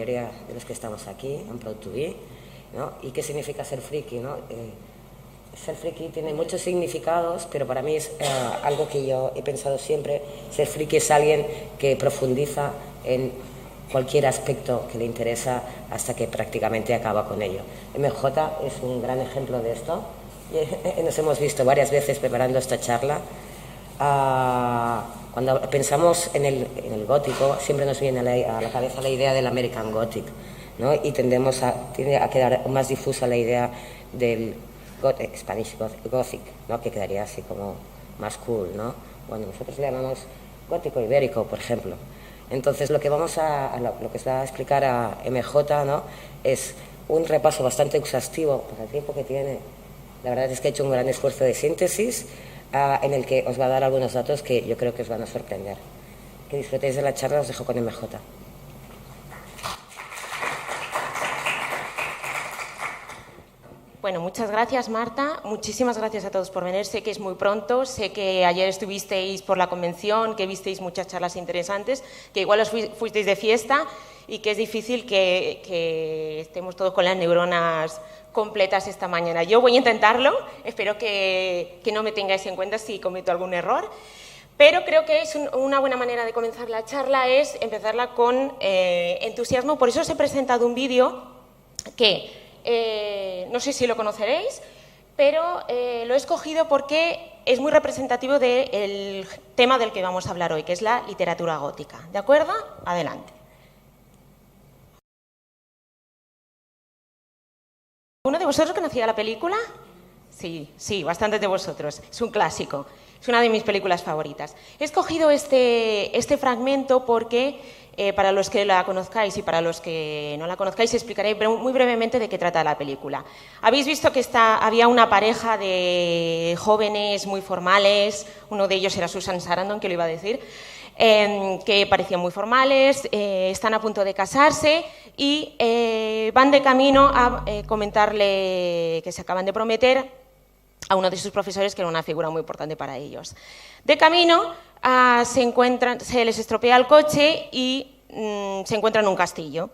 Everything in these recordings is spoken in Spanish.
mayoría de los que estamos aquí, en Proud to Be, ¿no? ¿Y qué significa ser friki, ¿no? Ser friki tiene muchos significados, pero para mí es algo que yo he pensado siempre. Ser friki es alguien que profundiza en cualquier aspecto que le interesa hasta que prácticamente acaba con ello. MJ es un gran ejemplo de esto. Nos hemos visto varias veces preparando esta charla. Cuando pensamos en el gótico, siempre nos viene a la cabeza la idea del American Gothic, ¿no? Y tiende a quedar más difusa la idea del Spanish Gothic, ¿no? Que quedaría así como más cool, ¿no? Bueno, nosotros le llamamos gótico ibérico, por ejemplo. Entonces, lo que os va a explicar a MJ, ¿no? Es un repaso bastante exhaustivo por el tiempo que tiene. La verdad es que ha hecho un gran esfuerzo de síntesis en el que os va a dar algunos datos que yo creo que os van a sorprender. Que disfrutéis de la charla, os dejo con MJ. Bueno, muchas gracias, Marta. Muchísimas gracias a todos por venir. Sé que es muy pronto, sé que ayer estuvisteis por la convención, que visteis muchas charlas interesantes, que igual os fuisteis de fiesta y que es difícil que estemos todos con las neuronas completas esta mañana. Yo voy a intentarlo, espero que no me tengáis en cuenta si cometo algún error, pero creo que es una buena manera de comenzar la charla es empezarla con entusiasmo. Por eso os he presentado un vídeo que no sé si lo conoceréis, pero lo he escogido porque es muy representativo del tema del que vamos a hablar hoy, que es la literatura gótica. ¿De acuerdo? Adelante. ¿Uno de vosotros conocía la película? Sí, bastantes de vosotros. Es un clásico. Es una de mis películas favoritas. He escogido este fragmento porque, para los que la conozcáis y para los que no la conozcáis, explicaré muy brevemente de qué trata la película. Habéis visto que había una pareja de jóvenes muy formales, uno de ellos era Susan Sarandon, que lo iba a decir, que parecían muy formales, están a punto de casarse y van de camino a comentarle que se acaban de prometer a uno de sus profesores, que era una figura muy importante para ellos. De camino se les estropea el coche y se encuentran en un castillo.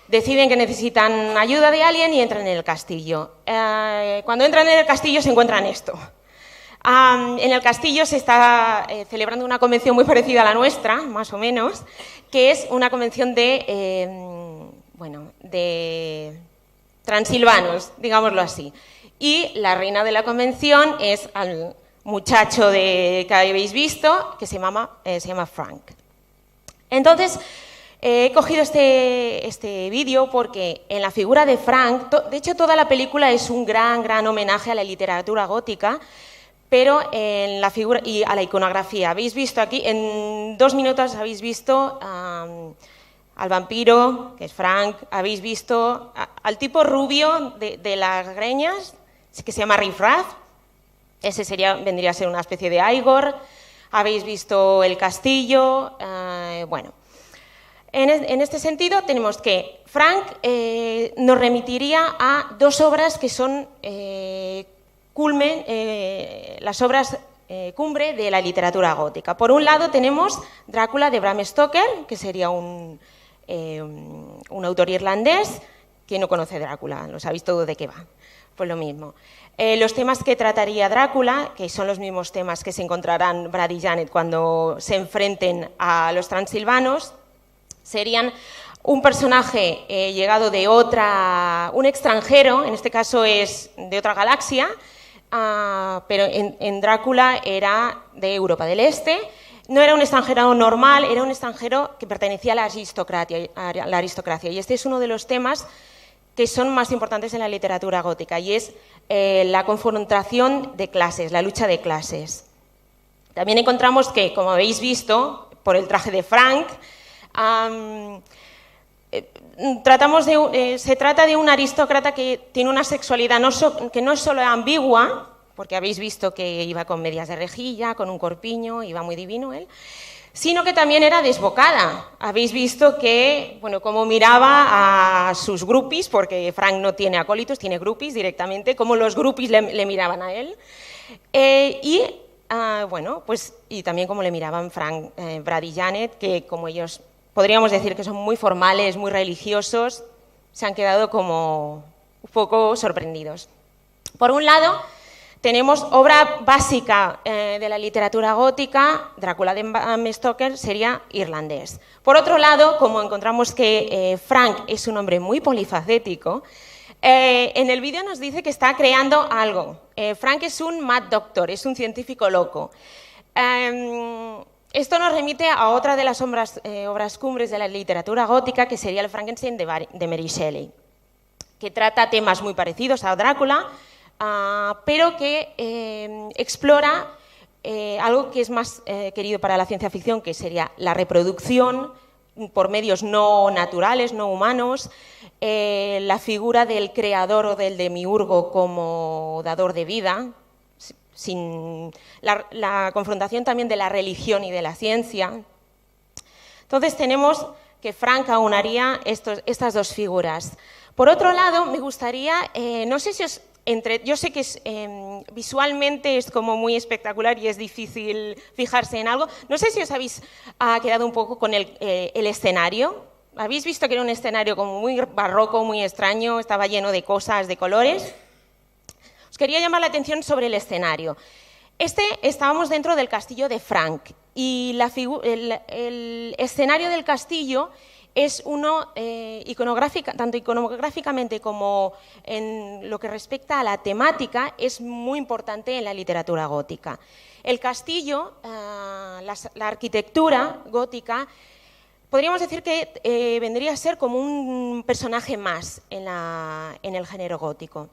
Deciden que necesitan ayuda de alguien y entran en el castillo. Cuando entran en el castillo se encuentran esto. En el castillo se está celebrando una convención muy parecida a la nuestra, más o menos, que es una convención de transilvanos, digámoslo así. Y la reina de la convención es al muchacho que habéis visto, que se llama Frank. Entonces, he cogido este vídeo porque en la figura de Frank, de hecho toda la película es un gran homenaje a la literatura gótica, pero en la figura y a la iconografía. Habéis visto aquí, en 2 minutos habéis visto al vampiro, que es Frank, habéis visto al tipo rubio de las greñas, que se llama Riff Raff, ese vendría a ser una especie de Igor. Habéis visto el castillo, bueno. En este sentido tenemos que Frank nos remitiría a 2 obras que son las obras cumbre de la literatura gótica. Por un lado tenemos Drácula de Bram Stoker, que sería un autor irlandés. ¿Quién no conoce Drácula? ¿Lo sabéis todo de qué va? Pues lo mismo. Los temas que trataría Drácula, que son los mismos temas que se encontrarán Brad y Janet cuando se enfrenten a los transilvanos, serían un personaje llegado de un extranjero, en este caso es de otra galaxia, pero en Drácula era de Europa del Este. No era un extranjero normal, era un extranjero que pertenecía a la aristocracia. Y este es uno de los temas que son más importantes en la literatura gótica, y es la confrontación de clases, la lucha de clases. También encontramos que, como habéis visto, por el traje de Frank, se trata de un aristócrata que tiene una sexualidad que no es solo ambigua, porque habéis visto que iba con medias de rejilla, con un corpiño, iba muy divino él, sino que también era desbocada. Habéis visto que, cómo miraba a sus groupies, porque Frank no tiene acólitos, tiene groupies directamente, cómo los groupies le miraban a él. Y también cómo le miraban Brad y Janet, que como ellos podríamos decir que son muy formales, muy religiosos, se han quedado como un poco sorprendidos. Por un lado, tenemos obra básica de la literatura gótica, Drácula de Bram Stoker sería irlandés. Por otro lado, como encontramos que Frank es un hombre muy polifacético, en el vídeo nos dice que está creando algo. Frank es un mad doctor, es un científico loco. Esto nos remite a otra de las obras cumbres de la literatura gótica, que sería el Frankenstein de Mary Shelley, que trata temas muy parecidos a Drácula, pero que explora algo que es más querido para la ciencia ficción, que sería la reproducción por medios no naturales, no humanos, la figura del creador o del demiurgo como dador de vida, sin la confrontación también de la religión y de la ciencia. Entonces tenemos que Frank aunaría estas dos figuras. Por otro lado, me gustaría, no sé si os... yo sé que visualmente es como muy espectacular y es difícil fijarse en algo. No sé si os habéis quedado un poco con el escenario. ¿Habéis visto que era un escenario como muy barroco, muy extraño, estaba lleno de cosas, de colores? Os quería llamar la atención sobre el escenario. Estábamos dentro del castillo de Frank y el escenario del castillo es uno, tanto iconográficamente como en lo que respecta a la temática, es muy importante en la literatura gótica. El castillo, la arquitectura gótica, podríamos decir que vendría a ser como un personaje más en el género gótico.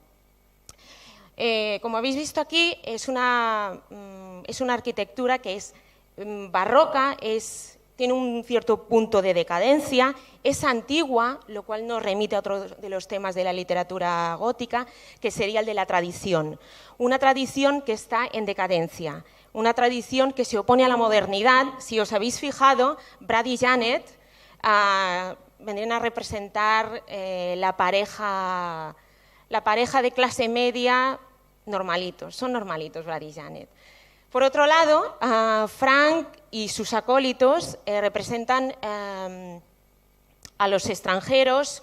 Como habéis visto aquí, es una arquitectura que es barroca, tiene un cierto punto de decadencia, es antigua, lo cual nos remite a otro de los temas de la literatura gótica, que sería el de la tradición. Una tradición que está en decadencia, una tradición que se opone a la modernidad. Si os habéis fijado, Brad y Janet vendrían a representar la pareja de clase media normalitos, son normalitos Brad y Janet. Por otro lado, Frank y sus acólitos representan a los extranjeros,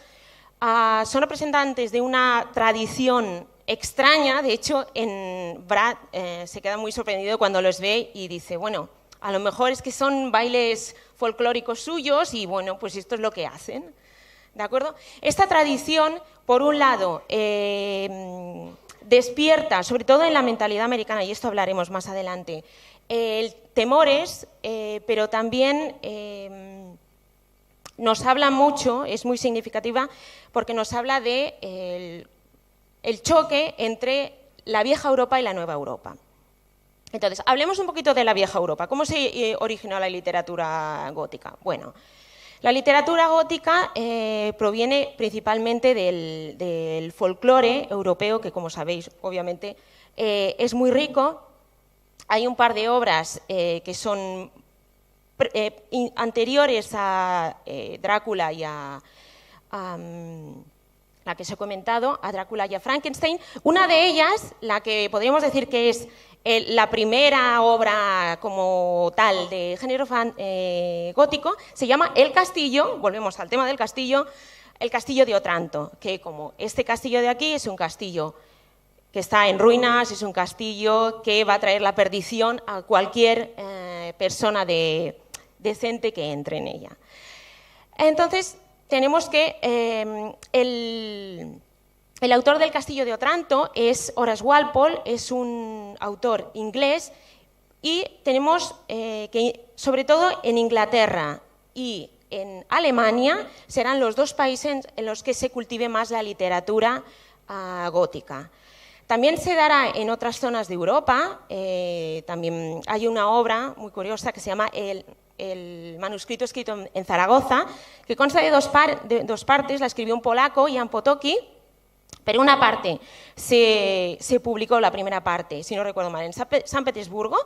son representantes de una tradición extraña. De hecho, Brad se queda muy sorprendido cuando los ve y dice, bueno, a lo mejor es que son bailes folclóricos suyos y bueno, pues esto es lo que hacen. ¿De acuerdo? Esta tradición, por un lado, despierta, sobre todo en la mentalidad americana, y esto hablaremos más adelante, temores, pero también nos habla mucho, es muy significativa, porque nos habla de el choque entre la vieja Europa y la nueva Europa. Entonces, hablemos un poquito de la vieja Europa. ¿Cómo se originó la literatura gótica? Bueno, la literatura gótica proviene principalmente del folclore europeo, que como sabéis, obviamente, es muy rico. Hay un par de obras que son anteriores a Drácula y a la que os he comentado, a Drácula y a Frankenstein. Una de ellas, la que podríamos decir que es la primera obra como tal de género gótico, se llama El Castillo, volvemos al tema del castillo, el Castillo de Otranto, que como este castillo de aquí es un castillo que está en ruinas, es un castillo que va a traer la perdición a cualquier persona decente que entre en ella. Entonces, tenemos que el autor del Castillo de Otranto es Horace Walpole, es un autor inglés, y tenemos que, sobre todo en Inglaterra y en Alemania, serán los dos países en los que se cultive más la literatura gótica. También se dará en otras zonas de Europa. También hay una obra muy curiosa que se llama el manuscrito escrito en Zaragoza, que consta de dos partes, la escribió un polaco, Jan Potocki, pero una parte se publicó, la primera parte, si no recuerdo mal, en San Petersburgo,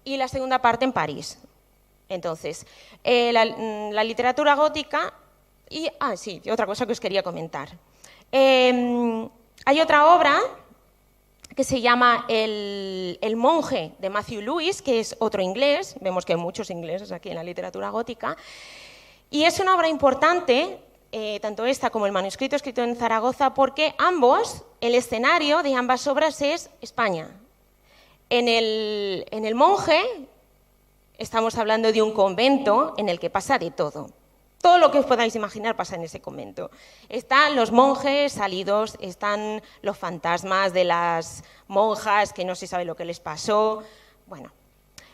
y la segunda parte en París. Entonces, la literatura gótica... sí, otra cosa que os quería comentar. Hay otra obra que se llama El monje, de Matthew Lewis, que es otro inglés. Vemos que hay muchos ingleses aquí en la literatura gótica. Y es una obra importante, tanto esta como el manuscrito escrito en Zaragoza, porque el escenario de ambas obras es España. En el Monje estamos hablando de un convento en el que pasa de todo. Todo lo que os podáis imaginar pasa en ese convento. Están los monjes salidos, están los fantasmas de las monjas que no se sabe lo que les pasó. Bueno,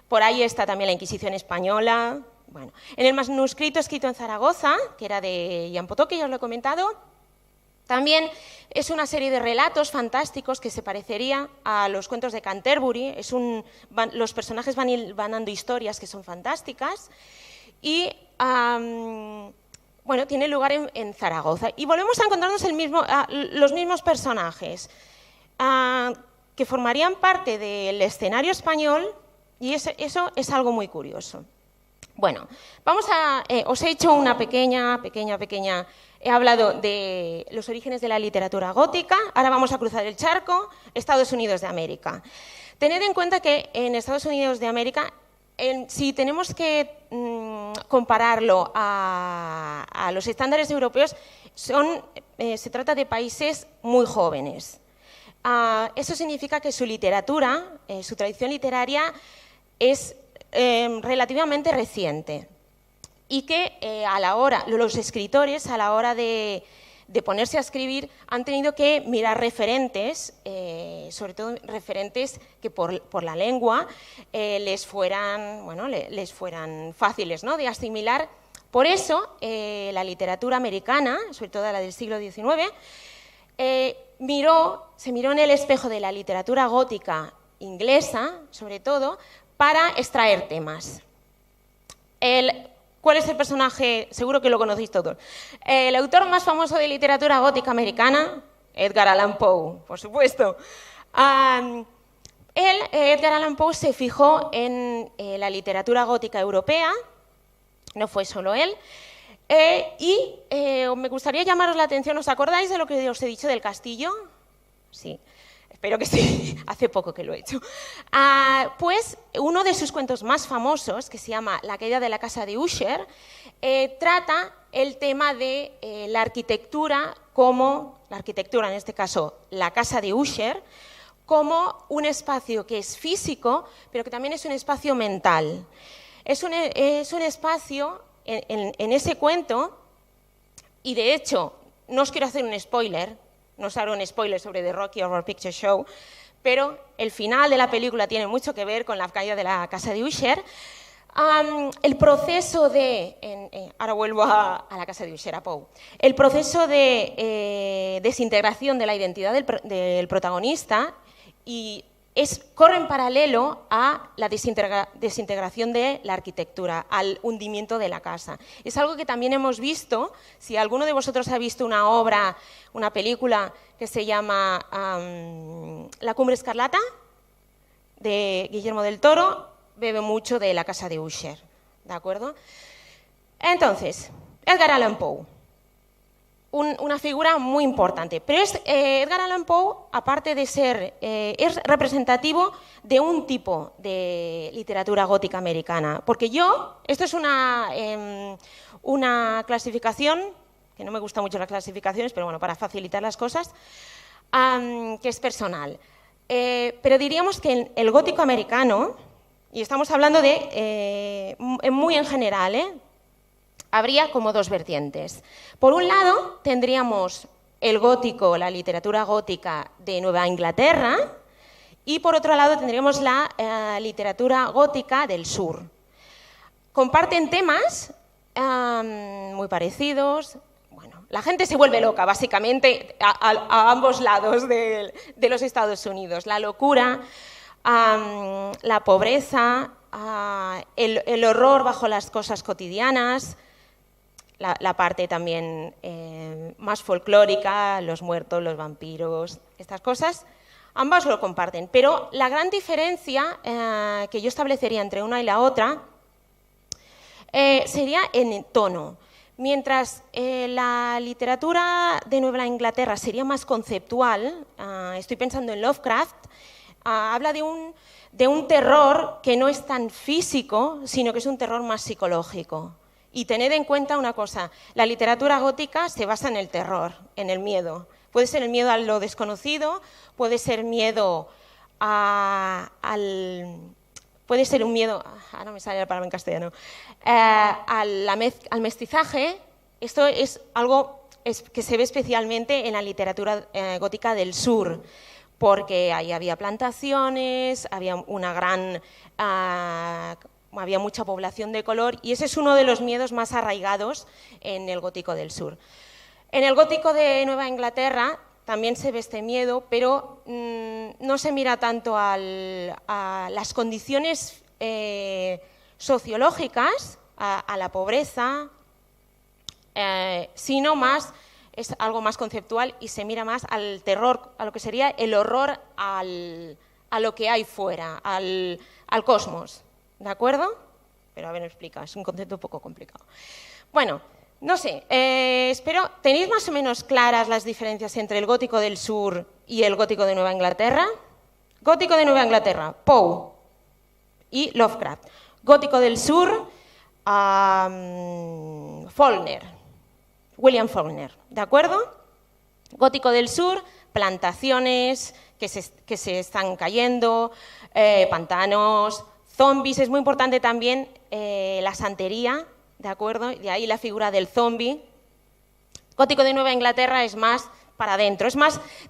por ahí está también la Inquisición española. Bueno, en el manuscrito escrito en Zaragoza, que era de Jan Potó, que ya os lo he comentado, también es una serie de relatos fantásticos que se parecería a los cuentos de Canterbury. Los personajes van dando historias que son fantásticas y bueno, tiene lugar en Zaragoza. Y volvemos a encontrarnos los mismos personajes que formarían parte del escenario español, y eso es algo muy curioso. Bueno, os he hecho una pequeña. He hablado de los orígenes de la literatura gótica, ahora vamos a cruzar el charco, Estados Unidos de América. Tened en cuenta que en Estados Unidos de América, si tenemos que compararlo a los estándares europeos, se trata de países muy jóvenes. Eso significa que su literatura, su tradición literaria es relativamente reciente. Y que los escritores, a la hora de ponerse a escribir, han tenido que mirar referentes, sobre todo referentes que por la lengua les fueran fáciles, ¿no?, de asimilar. Por eso, la literatura americana, sobre todo la del siglo XIX, se miró en el espejo de la literatura gótica inglesa, sobre todo, para extraer temas. ¿Cuál es el personaje? Seguro que lo conocéis todos. El autor más famoso de literatura gótica americana, Edgar Allan Poe, por supuesto. Edgar Allan Poe se fijó en la literatura gótica europea, no fue solo él, y me gustaría llamaros la atención. ¿Os acordáis de lo que os he dicho del castillo? Sí. Espero que sí, hace poco que lo he hecho. Pues uno de sus cuentos más famosos, que se llama La caída de la casa de Usher, trata el tema de la arquitectura, en este caso la casa de Usher, como un espacio que es físico, pero que también es un espacio mental. Es un espacio, en ese cuento, y de hecho, no os quiero hacer un spoiler, no os haré un spoiler sobre The Rocky Horror Picture Show, pero el final de la película tiene mucho que ver con la caída de la casa de Usher. El proceso ahora vuelvo a la casa de Usher, a Poe. El proceso de desintegración de la identidad del protagonista corre en paralelo a la desintegración de la arquitectura, al hundimiento de la casa. Es algo que también hemos visto. Si alguno de vosotros ha visto una película que se llama La cumbre escarlata, de Guillermo del Toro, bebe mucho de la casa de Usher, ¿de acuerdo? Entonces, Edgar Allan Poe. Una figura muy importante. Pero Edgar Allan Poe, aparte de ser, es representativo de un tipo de literatura gótica americana. Porque esto es una clasificación, que no me gustan mucho las clasificaciones, pero bueno, para facilitar las cosas, que es personal. Pero diríamos que el gótico americano, y estamos hablando de muy en general, habría como dos vertientes. Por un lado, tendríamos el gótico, la literatura gótica de Nueva Inglaterra, y por otro lado tendríamos la literatura gótica del sur. Comparten temas muy parecidos. Bueno, la gente se vuelve loca, básicamente, a ambos lados de los Estados Unidos. La locura, la pobreza, el horror bajo las cosas cotidianas, la parte también más folclórica, los muertos, los vampiros, estas cosas, ambas lo comparten. Pero la gran diferencia que yo establecería entre una y la otra sería en el tono. Mientras la literatura de Nueva Inglaterra sería más conceptual, estoy pensando en Lovecraft, habla de un terror que no es tan físico, sino que es un terror más psicológico. Y tened en cuenta una cosa, la literatura gótica se basa en el terror, en el miedo. Puede ser el miedo a lo desconocido, puede ser miedo puede ser un miedo, ahora me sale la palabra en castellano, al mestizaje. Esto es algo que se ve especialmente en la literatura gótica del sur, porque ahí había plantaciones, había había mucha población de color, y ese es uno de los miedos más arraigados en el gótico del sur. En el gótico de Nueva Inglaterra también se ve este miedo, pero no se mira tanto a las condiciones sociológicas, a la pobreza, sino más, es algo más conceptual y se mira más al terror, a lo que sería el horror a lo que hay fuera, al cosmos, ¿de acuerdo? Pero a ver, me explica, es un concepto un poco complicado. Bueno, no sé, espero, ¿tenéis más o menos claras las diferencias entre el gótico del sur y el gótico de Nueva Inglaterra? Gótico de Nueva Inglaterra, Poe y Lovecraft. Gótico del sur, Faulkner, William Faulkner, ¿de acuerdo? Gótico del sur, plantaciones que se están cayendo, pantanos, zombies. Es muy importante también la santería, ¿de acuerdo? De ahí la figura del zombie. Gótico de Nueva Inglaterra es más para adentro,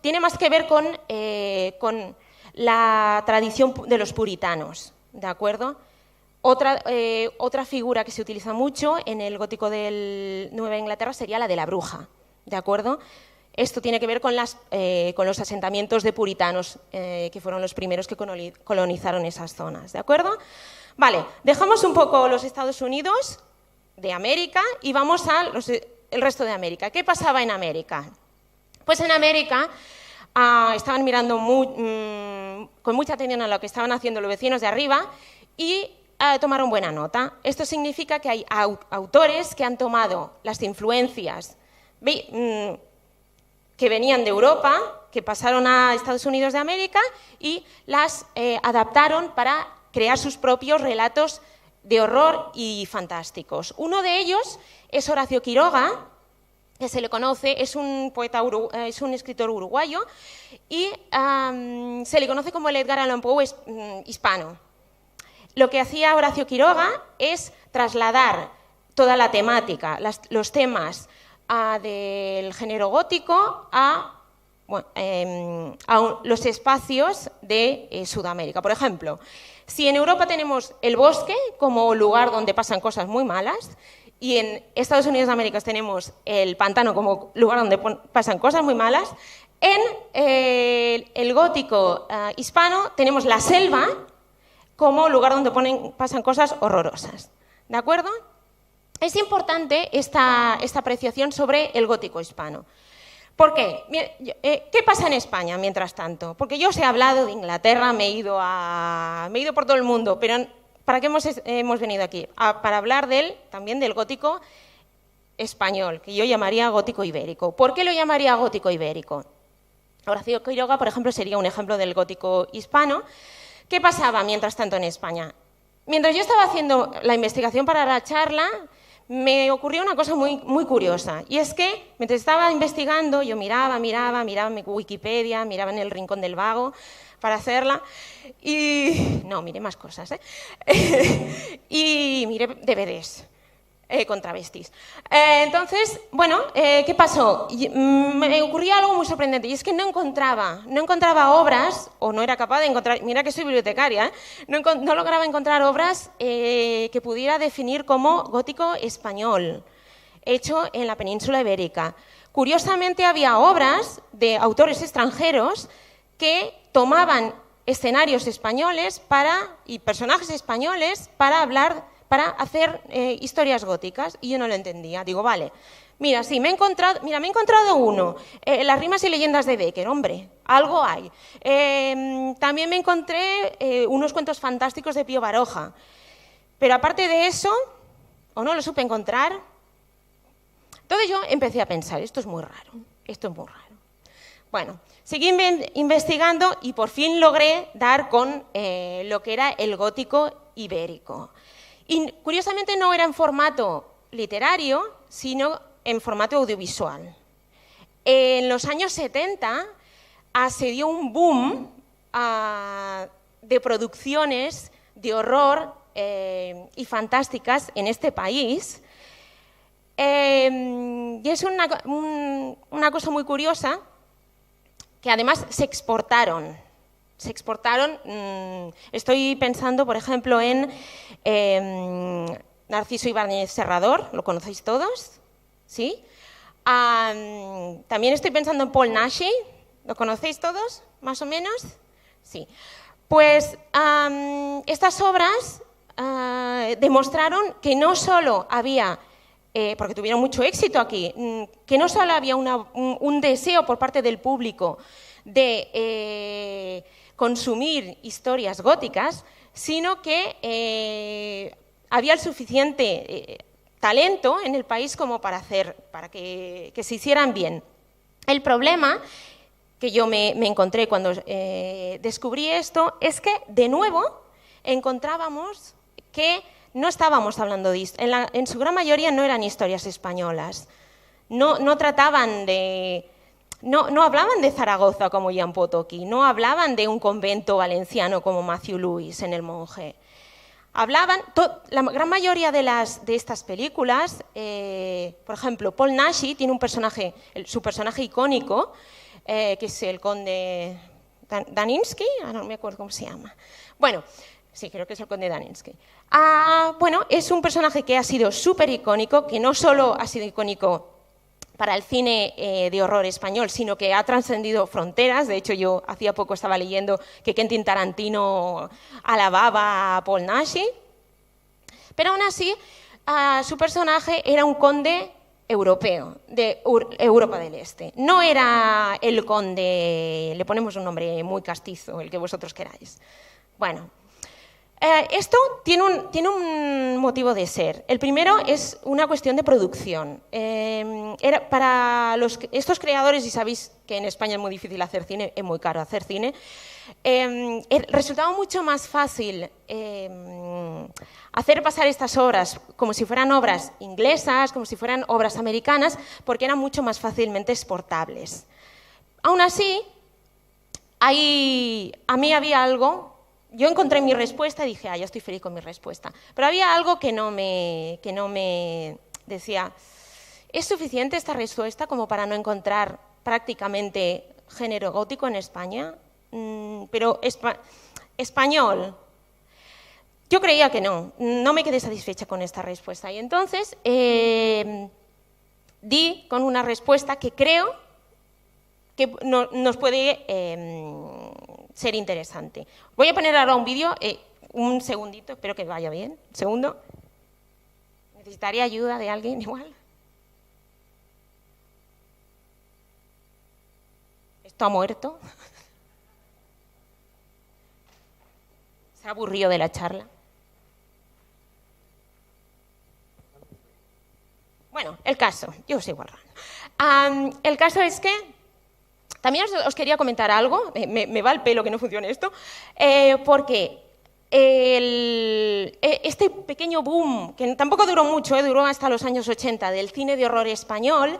tiene más que ver con la tradición de los puritanos, ¿de acuerdo? Otra figura que se utiliza mucho en el gótico de Nueva Inglaterra sería la de la bruja, ¿de acuerdo? Esto tiene que ver con los asentamientos de puritanos, que fueron los primeros que colonizaron esas zonas, ¿de acuerdo? Vale, dejamos un poco los Estados Unidos de América y vamos el resto de América. ¿Qué pasaba en América? Pues en América estaban mirando con mucha atención a lo que estaban haciendo los vecinos de arriba y tomaron buena nota. Esto significa que hay autores que han tomado las influencias que venían de Europa, que pasaron a Estados Unidos de América y las adaptaron para crear sus propios relatos de horror y fantásticos. Uno de ellos es Horacio Quiroga, que se le conoce, es un poeta, es un escritor uruguayo y se le conoce como el Edgar Allan Poe hispano. Lo que hacía Horacio Quiroga es trasladar toda la temática, los temas del género gótico a los espacios de Sudamérica. Por ejemplo, si en Europa tenemos el bosque como lugar donde pasan cosas muy malas y en Estados Unidos de América tenemos el pantano como lugar donde pasan cosas muy malas, en el gótico hispano tenemos la selva como lugar donde pasan cosas horrorosas. ¿De acuerdo? Es importante esta apreciación sobre el gótico hispano. ¿Por qué? ¿Qué pasa en España mientras tanto? Porque yo os he hablado de Inglaterra, me he ido por todo el mundo, pero ¿para qué hemos venido aquí? Para hablar también del gótico español, que yo llamaría gótico ibérico. ¿Por qué lo llamaría gótico ibérico? Horacio Quiroga, por ejemplo, sería un ejemplo del gótico hispano. ¿Qué pasaba mientras tanto en España? Mientras yo estaba haciendo la investigación para la charla, me ocurrió una cosa muy, muy curiosa, y es que mientras estaba investigando, yo miraba mi Wikipedia, miraba en el rincón del vago para hacerla, y no, miré más cosas, y miré DVDs con travestis. Entonces, bueno, ¿qué pasó? Me ocurría algo muy sorprendente, y es que no encontraba obras, o no era capaz de encontrar, mira que soy bibliotecaria, no lograba encontrar obras que pudiera definir como gótico español, hecho en la península ibérica. Curiosamente había obras de autores extranjeros que tomaban escenarios españoles y personajes españoles para hacer historias góticas, y yo no lo entendía. Digo, vale, mira, sí, me he encontrado uno, las rimas y leyendas de Becker, hombre, algo hay. También me encontré unos cuentos fantásticos de Pío Baroja, pero aparte de eso, o no lo supe encontrar. Entonces yo empecé a pensar, esto es muy raro. Bueno, seguí investigando y por fin logré dar con lo que era el gótico ibérico. Y curiosamente no era en formato literario, sino en formato audiovisual. En los años 70 se dio un boom de producciones de horror y fantásticas en este país. Y es una cosa muy curiosa, que además se exportaron. Estoy pensando, por ejemplo, en Narciso Ibáñez Serrador, ¿lo conocéis todos? ¿Sí? También estoy pensando en Paul Naschy, ¿lo conocéis todos, más o menos? Sí. Pues estas obras demostraron que no solo había, porque tuvieron mucho éxito aquí, que no solo había un deseo por parte del público de consumir historias góticas, sino que había el suficiente talento en el país como para que se hicieran bien. El problema que yo me encontré cuando descubrí esto es que, de nuevo, encontrábamos que no estábamos hablando de... En su gran mayoría no eran historias españolas. No trataban de... No hablaban de Zaragoza como Jan Potocki, no hablaban de un convento valenciano como Matthew Lewis en El monje. Hablaban, la gran mayoría de estas películas, por ejemplo, Paul Naschy tiene un personaje, su personaje icónico, que es el conde Daninsky, no me acuerdo cómo se llama. Bueno, sí, creo que es el conde Daninsky. Bueno, es un personaje que ha sido súper icónico, que no solo ha sido icónico para el cine de horror español, sino que ha trascendido fronteras. De hecho, yo hacía poco estaba leyendo que Quentin Tarantino alababa a Paul Naschy. Pero aún así, su personaje era un conde europeo, de Europa del Este. No era el conde, le ponemos un nombre muy castizo, el que vosotros queráis. Bueno, esto tiene un motivo de ser. El primero es una cuestión de producción. Para estos creadores, y sabéis que en España es muy difícil hacer cine, es muy caro hacer cine, resultaba mucho más fácil hacer pasar estas obras como si fueran obras inglesas, como si fueran obras americanas, porque eran mucho más fácilmente exportables. Aún así, a mí había algo. Yo encontré mi respuesta y dije, ya estoy feliz con mi respuesta. Pero había algo que no me decía, ¿es suficiente esta respuesta como para no encontrar prácticamente género gótico en España? Pero español. Yo creía que no me quedé satisfecha con esta respuesta. Y entonces di con una respuesta que creo que nos puede ser interesante. Voy a poner ahora un vídeo, un segundito, espero que vaya bien. Segundo. ¿Necesitaría ayuda de alguien igual? ¿Esto ha muerto? ¿Se ha aburrido de la charla? Bueno, el caso, yo soy igual raro. El caso es que también os quería comentar algo, me va el pelo que no funcione esto, porque este pequeño boom, que tampoco duró mucho, duró hasta los años 80, del cine de horror español,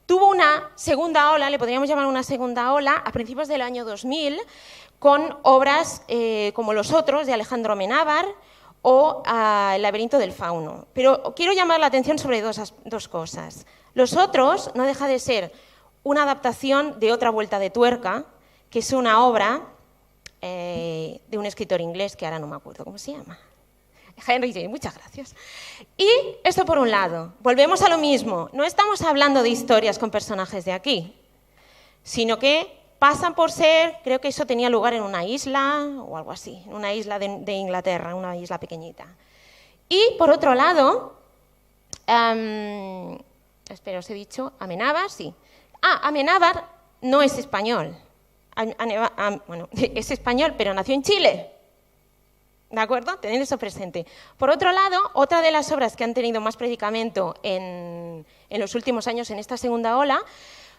tuvo una segunda ola, le podríamos llamar una segunda ola, a principios del año 2000, con obras como Los otros, de Alejandro Amenábar, o El laberinto del fauno. Pero quiero llamar la atención sobre dos cosas. Los otros no deja de ser una adaptación de Otra vuelta de tuerca, que es una obra de un escritor inglés que ahora no me acuerdo cómo se llama. Henry James, muchas gracias. Y esto por un lado. Volvemos a lo mismo. No estamos hablando de historias con personajes de aquí, sino que pasan por ser, creo que eso tenía lugar en una isla o algo así, en una isla de Inglaterra, una isla pequeñita. Y por otro lado, espera, os he dicho, Amenábar, sí. Amenábar no es español. Bueno, es español, pero nació en Chile. ¿De acuerdo? Tened eso presente. Por otro lado, otra de las obras que han tenido más predicamento en los últimos años en esta segunda ola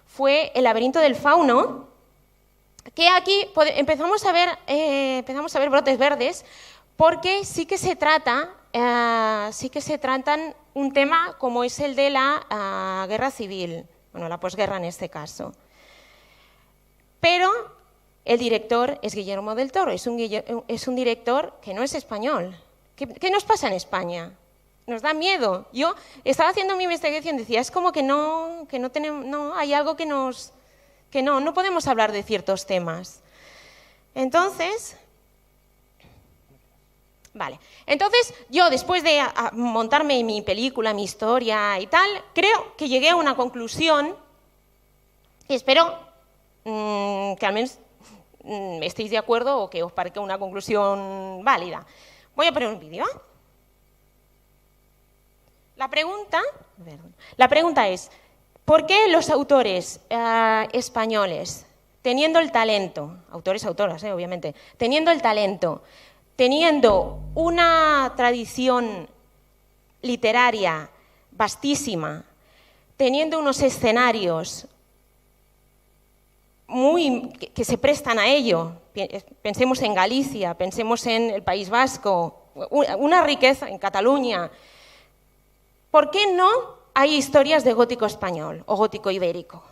fue El laberinto del fauno, que aquí empezamos a ver brotes verdes, porque sí que se trata sí que se tratan un tema como es el de la guerra civil, bueno, la posguerra en este caso. Pero el director es Guillermo del Toro, es un director que no es español. ¿Qué nos pasa en España? Nos da miedo. Yo estaba haciendo mi investigación y decía, es como que no tenemos, no, hay algo que no podemos hablar de ciertos temas. Entonces, yo después de montarme mi película, mi historia y tal, creo que llegué a una conclusión y espero que al menos estéis de acuerdo o que os parezca una conclusión válida. Voy a poner un vídeo. La pregunta es, ¿por qué los autores españoles, teniendo el talento, autoras, obviamente, teniendo el talento, teniendo una tradición literaria vastísima, teniendo unos escenarios que se prestan a ello, pensemos en Galicia, pensemos en el País Vasco, una riqueza en Cataluña, ¿por qué no hay historias de gótico español o gótico ibérico?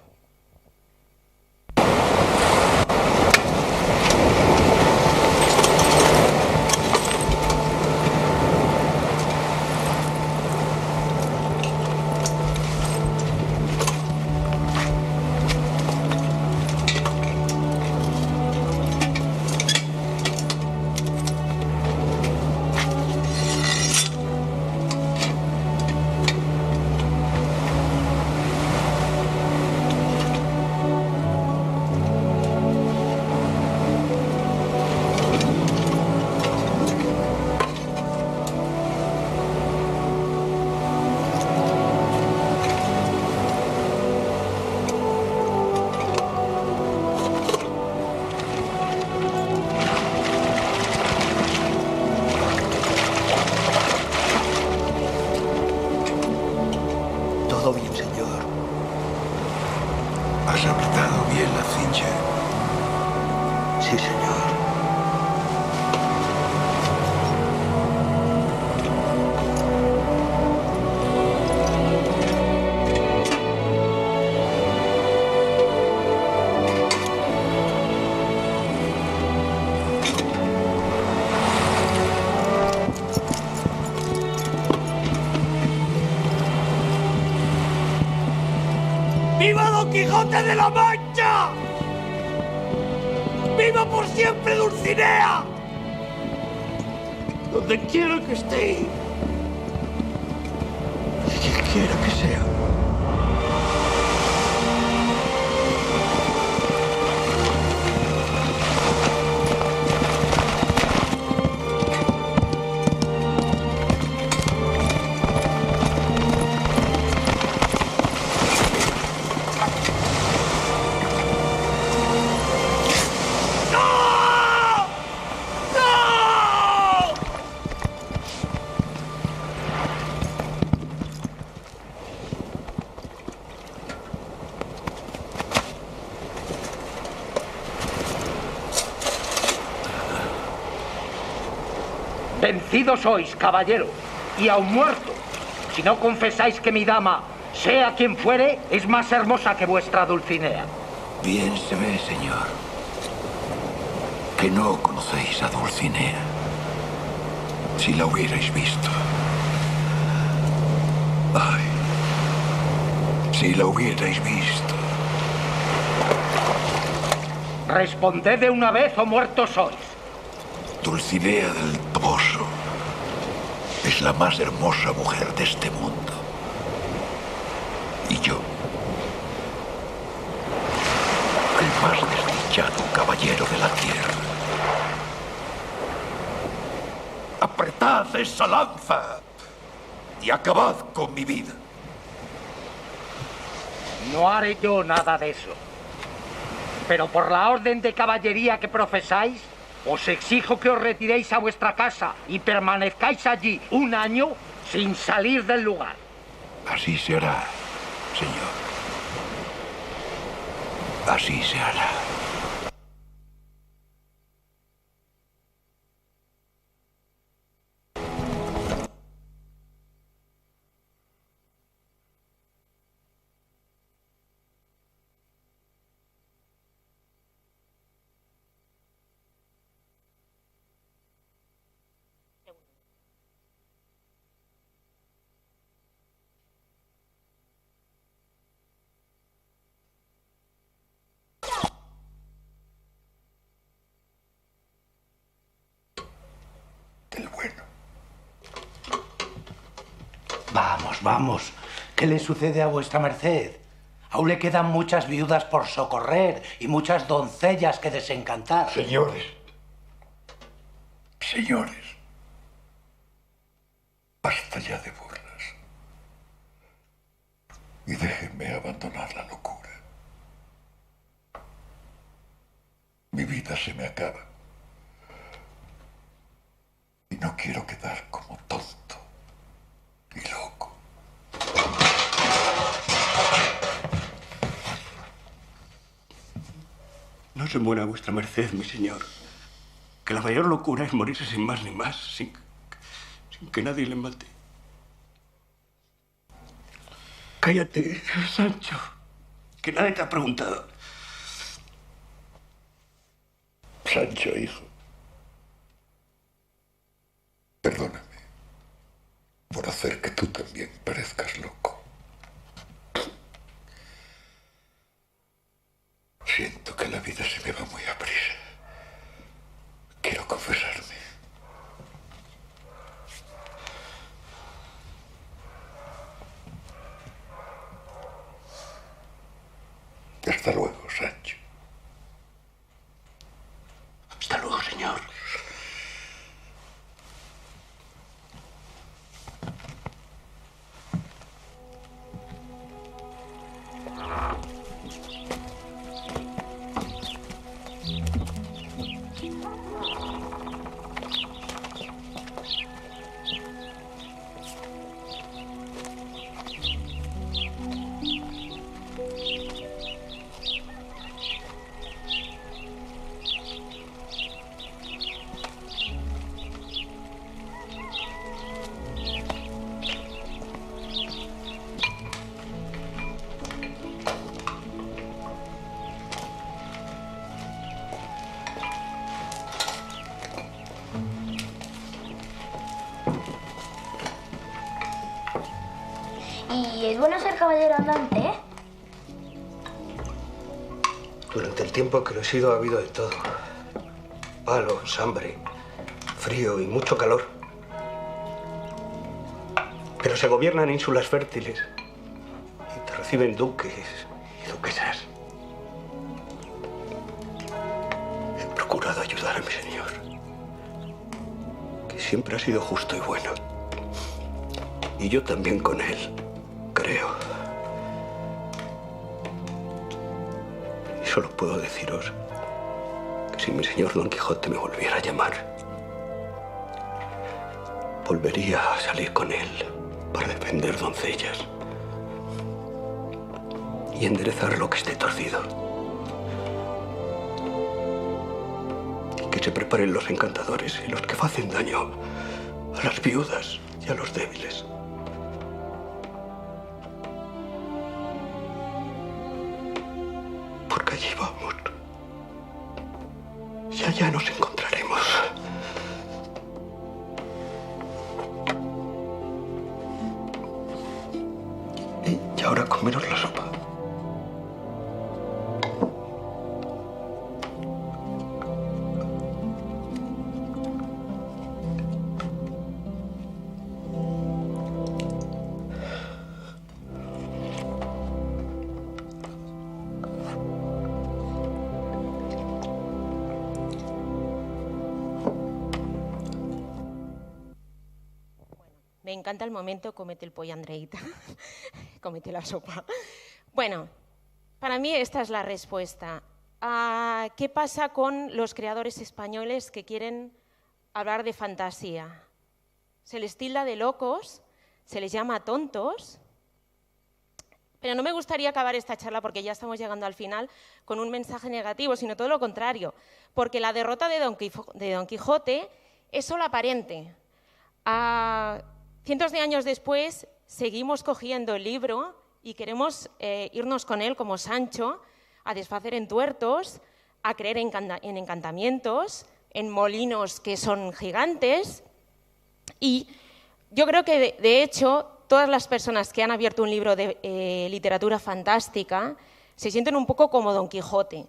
¡Viva Don Quijote de la Mancha! ¡Viva por siempre Dulcinea! Donde quiera que esté, quien quiera que sea. Vencido sois, caballero, y aún muerto, si no confesáis que mi dama, sea quien fuere, es más hermosa que vuestra Dulcinea. Bien se ve, señor, que no conocéis a Dulcinea. Si la hubierais visto. Ay, si la hubierais visto. Responded de una vez o muertos sois. Dulcinea del Toboso es la más hermosa mujer de este mundo. Y yo, el más desdichado caballero de la tierra. Apretad esa lanza y acabad con mi vida. No haré yo nada de eso. Pero por la orden de caballería que profesáis, os exijo que os retiréis a vuestra casa y permanezcáis allí 1 año sin salir del lugar. Así se hará, señor. Así se hará. vamos. ¿Qué le sucede a vuestra merced? Aún le quedan muchas viudas por socorrer y muchas doncellas que desencantar. Señores, señores, basta ya de burlas. Y déjenme abandonar la locura. Mi vida se me acaba. Y no quiero quedar como tonto y loco. No se muera vuestra merced, mi señor. Que la mayor locura es morirse sin más ni más, sin que nadie le mate. Cállate, Sancho, que nadie te ha preguntado. Sancho, hijo, perdóname por hacer que tú también parezcas loco. Siento que la vida se me va muy aprisa. Quiero confesarme. Hasta luego, Sancho. Hasta luego, señor. ¿Y es bueno ser caballero andante, eh? Durante el tiempo que lo he sido ha habido de todo. Palos, hambre, frío y mucho calor. Pero se gobiernan ínsulas fértiles y te reciben duques y duquesas. He procurado ayudar a mi señor, que siempre ha sido justo y bueno. Y yo también con él, creo. Y solo puedo deciros que si mi señor Don Quijote me volviera a llamar, volvería a salir con él para defender doncellas y enderezar lo que esté torcido. Y que se preparen los encantadores y los que hacen daño a las viudas y a los débiles. Porque allí vamos. Y allá nos encontraremos. Y ahora comeros la sopa. Me encanta el momento, cómete el pollo, Andreita. Cómete la sopa. Bueno, para mí esta es la respuesta. ¿Qué pasa con los creadores españoles que quieren hablar de fantasía? Se les tilda de locos, se les llama tontos, pero no me gustaría acabar esta charla, porque ya estamos llegando al final, con un mensaje negativo, sino todo lo contrario, porque la derrota de Don Quijote es solo aparente. Cientos de años después seguimos cogiendo el libro y queremos irnos con él como Sancho, a desfacer entuertos, a creer en encantamientos, en molinos que son gigantes. Y yo creo que, de hecho, todas las personas que han abierto un libro de literatura fantástica se sienten un poco como Don Quijote.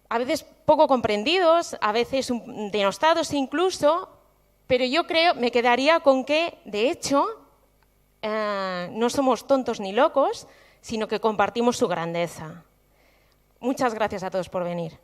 A veces poco comprendidos, a veces denostados incluso, pero yo creo, me quedaría con que, de hecho, no somos tontos ni locos, sino que compartimos su grandeza. Muchas gracias a todos por venir.